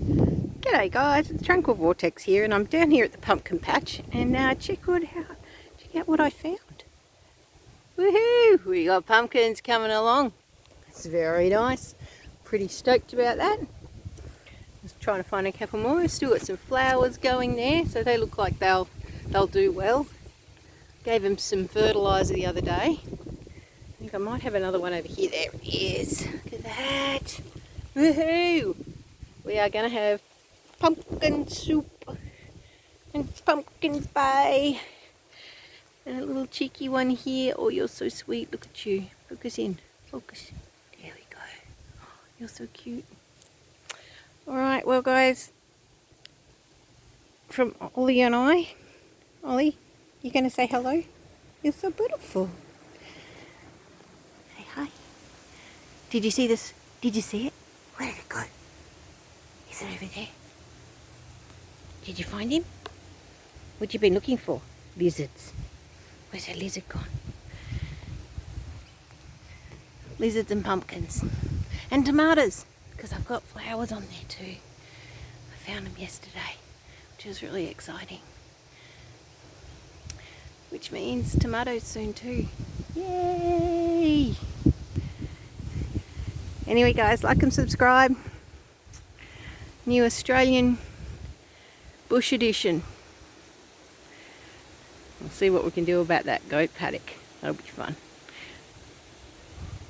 G'day guys, it's Tranquil Vortex here, and I'm down here at the pumpkin patch, and check out what I found. Woohoo! We got pumpkins coming along. It's very nice. Pretty stoked about that. Just trying to find a couple more. Still got some flowers going there, so they look like they'll do well. Gave them some fertiliser the other day. I think I might have another one over here. There it is. Look at that. Woohoo! We are going to have pumpkin soup and pumpkins pie. And a little cheeky one here. Oh, you're so sweet. Look at you. Focus in. Focus. There we go. Oh, you're so cute. Alright, well guys, from Ollie and I. Ollie, you going to say hello? You're so beautiful. Say hi. Did you see this? Did you see it? Where did it go? Is it over there? Did you find him? What you been looking for? Lizards. Where's that lizard gone? Lizards and pumpkins. And tomatoes, because I've got flowers on there too. I found them yesterday, which was really exciting. Which means tomatoes soon too. Yay! Anyway guys, like and subscribe. New Australian bush edition. We'll see what we can do about that goat paddock. That'll be fun.